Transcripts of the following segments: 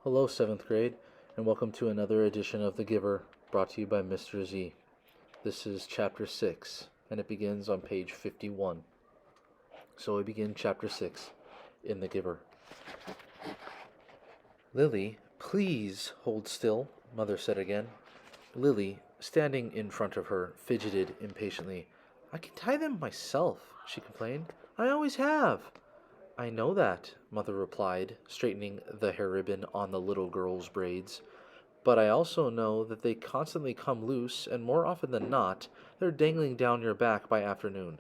Hello, 7th grade, and welcome to another edition of The Giver, brought to you by Mr. Z. This is Chapter 6, and it begins on page 51. So we begin Chapter 6 in The Giver. Lily, please hold still, Mother said again. Lily, standing in front of her, fidgeted impatiently. I can tie them myself, she complained. I always have. I know that, Mother replied, straightening the hair ribbon on the little girl's braids. But I also know that they constantly come loose, and more often than not, they're dangling down your back by afternoon.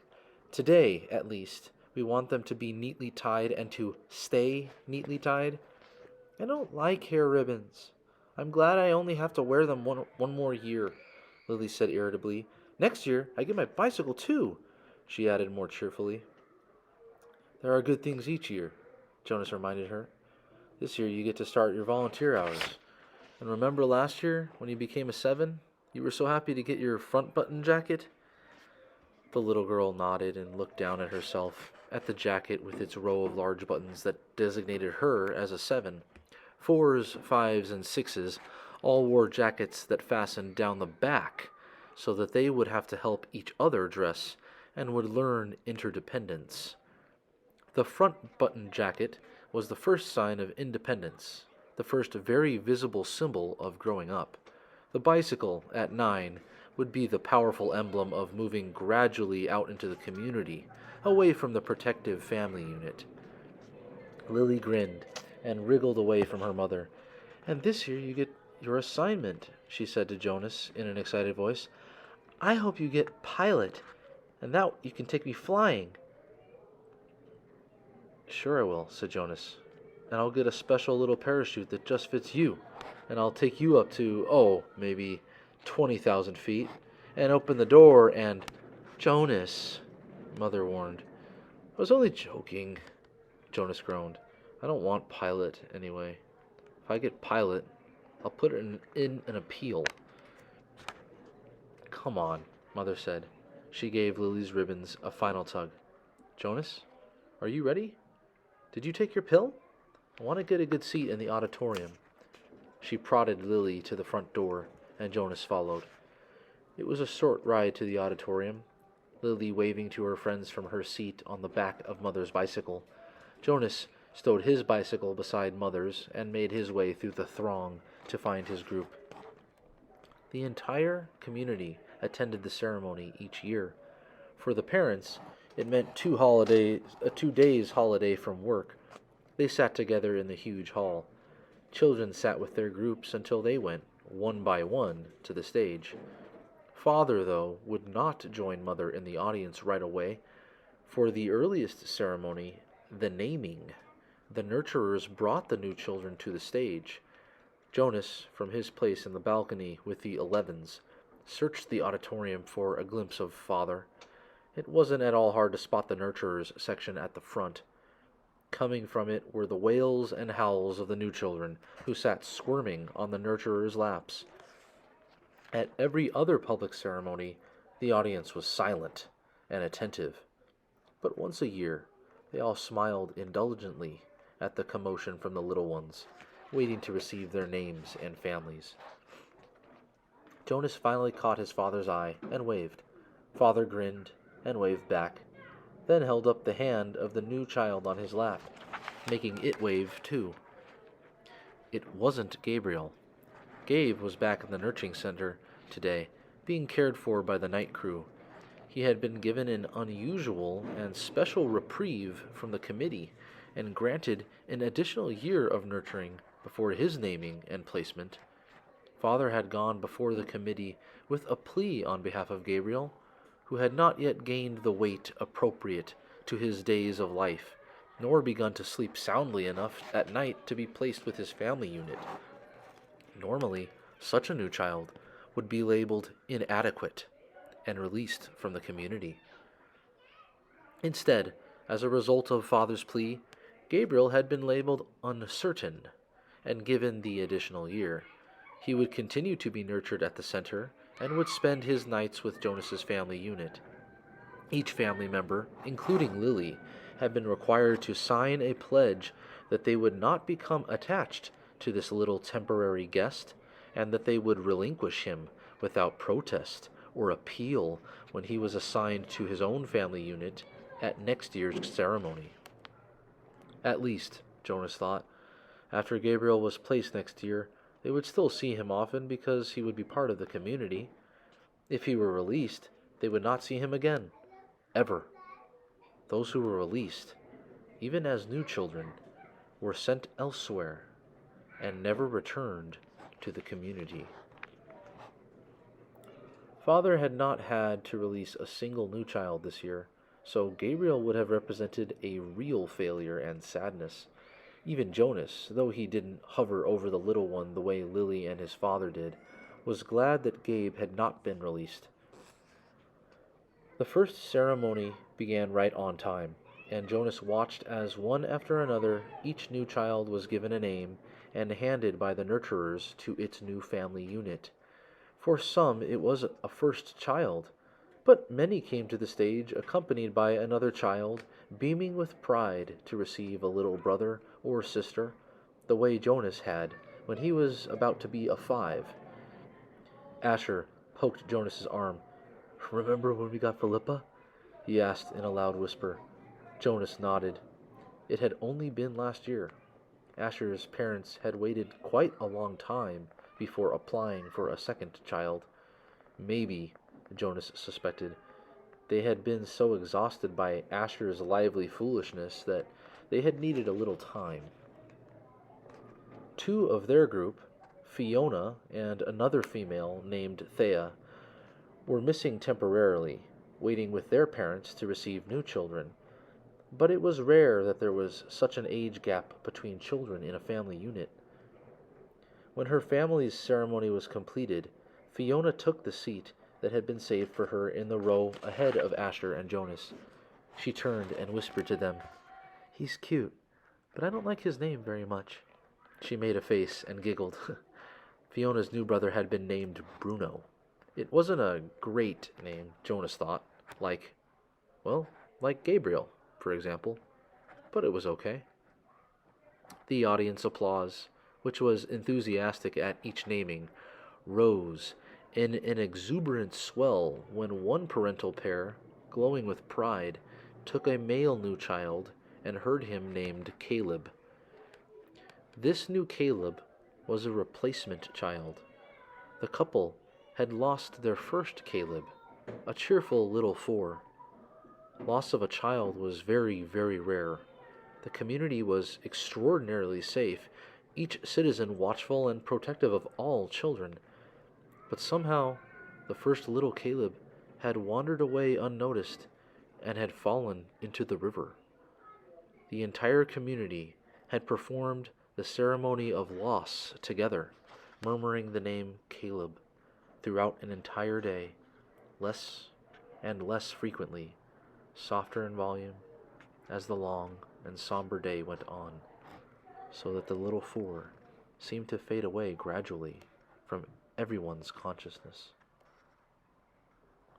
Today, at least, we want them to be neatly tied and to stay neatly tied. I don't like hair ribbons. I'm glad I only have to wear them one more year, Lily said irritably. Next year, I get my bicycle too, she added more cheerfully. There are good things each year, Jonas reminded her. This year you get to start your volunteer hours. And remember last year, when you became a 7, you were so happy to get your front button jacket? The little girl nodded and looked down at herself, at the jacket with its row of large buttons that designated her as a 7. 4s, 5s, and 6s all wore jackets that fastened down the back, so that they would have to help each other dress and would learn interdependence. The front button jacket was the first sign of independence, the first very visible symbol of growing up. The bicycle, at 9, would be the powerful emblem of moving gradually out into the community, away from the protective family unit. Lily grinned and wriggled away from her mother. And this year you get your assignment, she said to Jonas in an excited voice. I hope you get pilot, and that you can take me flying. Sure I will, said Jonas, and I'll get a special little parachute that just fits you, and I'll take you up to, maybe 20,000 feet, and open the door and... Jonas, Mother warned. I was only joking, Jonas groaned. I don't want pilot, anyway. If I get pilot, I'll put it in an appeal. Come on, Mother said. She gave Lily's ribbons a final tug. Jonas, are you ready? Did you take your pill? I want to get a good seat in the auditorium. She prodded Lily to the front door, and Jonas followed. It was a short ride to the auditorium, Lily waving to her friends from her seat on the back of Mother's bicycle. Jonas stowed his bicycle beside Mother's and made his way through the throng to find his group. The entire community attended the ceremony each year. For the parents, it meant 2 days holiday from work. They sat together in the huge hall. Children sat with their groups until they went, one by one, to the stage. Father, though, would not join Mother in the audience right away. For the earliest ceremony, the naming, the nurturers brought the new children to the stage. Jonas, from his place in the balcony with the 11s, searched the auditorium for a glimpse of Father. It wasn't at all hard to spot the nurturers section at the front. Coming from it were the wails and howls of the new children, who sat squirming on the nurturers' laps. At every other public ceremony, the audience was silent and attentive. But once a year, they all smiled indulgently at the commotion from the little ones, waiting to receive their names and families. Jonas finally caught his father's eye and waved. Father grinned and waved back, then held up the hand of the new child on his lap, making it wave too. It wasn't Gabriel. Gabe was back in the nurturing center today, being cared for by the night crew. He had been given an unusual and special reprieve from the committee and granted an additional year of nurturing before his naming and placement. Father had gone before the committee with a plea on behalf of Gabriel, who had not yet gained the weight appropriate to his days of life, nor begun to sleep soundly enough at night to be placed with his family unit. Normally, such a new child would be labeled inadequate and released from the community. Instead, as a result of Father's plea, Gabriel had been labeled uncertain and given the additional year. He would continue to be nurtured at the center and would spend his nights with Jonas's family unit. Each family member, including Lily, had been required to sign a pledge that they would not become attached to this little temporary guest, and that they would relinquish him without protest or appeal when he was assigned to his own family unit at next year's ceremony. At least, Jonas thought, after Gabriel was placed next year, they would still see him often because he would be part of the community. If he were released, they would not see him again, ever. Those who were released, even as new children, were sent elsewhere and never returned to the community. Father had not had to release a single new child this year, so Gabriel would have represented a real failure and sadness. Even Jonas, though he didn't hover over the little one the way Lily and his father did, was glad that Gabe had not been released. The first ceremony began right on time, and Jonas watched as one after another each new child was given a name and handed by the nurturers to its new family unit. For some it was a first child, but many came to the stage accompanied by another child, beaming with pride to receive a little brother or sister, the way Jonas had when he was about to be a 5. Asher poked Jonas's arm. "Remember when we got Philippa?" he asked in a loud whisper. Jonas nodded. It had only been last year. Asher's parents had waited quite a long time before applying for a second child. Maybe, Jonas suspected, they had been so exhausted by Asher's lively foolishness that they had needed a little time. 2 of their group, Fiona and another female named Thea, were missing temporarily, waiting with their parents to receive new children. But it was rare that there was such an age gap between children in a family unit. When her family's ceremony was completed, Fiona took the seat that had been saved for her in the row ahead of Asher and Jonas. She turned and whispered to them, "He's cute, but I don't like his name very much." She made a face and giggled. Fiona's new brother had been named Bruno. It wasn't a great name, Jonas thought, like Gabriel, for example, but it was okay. The audience applause, which was enthusiastic at each naming, rose in an exuberant swell when one parental pair, glowing with pride, took a male new child and heard him named Caleb. This new Caleb was a replacement child. The couple had lost their first Caleb, a cheerful little 4. Loss of a child was very, very rare. The community was extraordinarily safe, each citizen watchful and protective of all children. But somehow, the first little Caleb had wandered away unnoticed and had fallen into the river. The entire community had performed the ceremony of loss together, murmuring the name Caleb throughout an entire day, less and less frequently, softer in volume as the long and somber day went on, so that the little 4 seemed to fade away gradually from everyone's consciousness.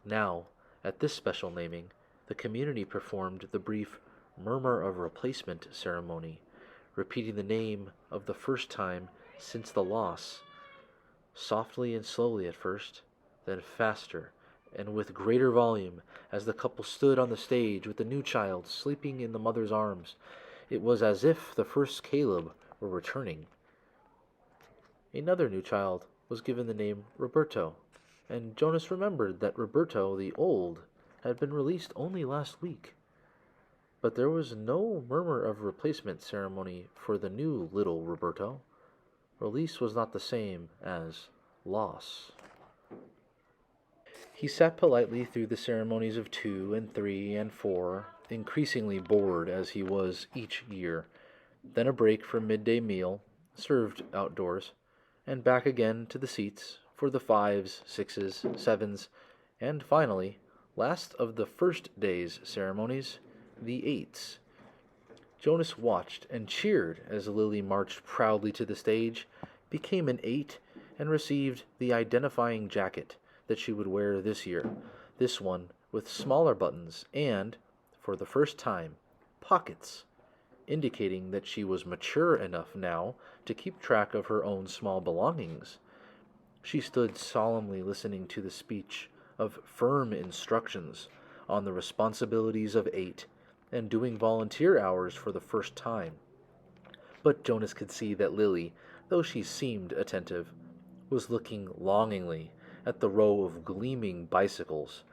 Now, at this special naming, the community performed the brief murmur of replacement ceremony, repeating the name of the first time since the loss, softly and slowly at first, then faster and with greater volume as the couple stood on the stage with the new child sleeping in the mother's arms. It was as if the first Caleb were returning. Another new child was given the name Roberto, and Jonas remembered that Roberto the Old had been released only last week. But there was no murmur of replacement ceremony for the new little Roberto. Release was not the same as loss. He sat politely through the ceremonies of 2 and 3 and 4, increasingly bored as he was each year. Then a break for midday meal, served outdoors, and back again to the seats for the 5s, 6s, 7s, and finally, last of the first day's ceremonies, the 8s. Jonas watched and cheered as Lily marched proudly to the stage, became an 8, and received the identifying jacket that she would wear this year, this one with smaller buttons and, for the first time, pockets. indicating that she was mature enough now to keep track of her own small belongings. She stood solemnly listening to the speech of firm instructions on the responsibilities of 8 and doing volunteer hours for the first time. But Jonas could see that Lily, though she seemed attentive, was looking longingly at the row of gleaming bicycles,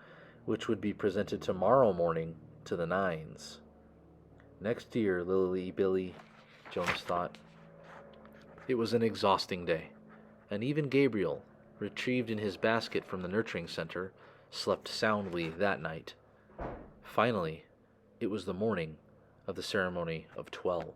which would be presented tomorrow morning to the Nines. Next year, Lily Billy, Jonas thought. It was an exhausting day, and even Gabriel, retrieved in his basket from the nurturing center, slept soundly that night. Finally, it was the morning of the ceremony of 12.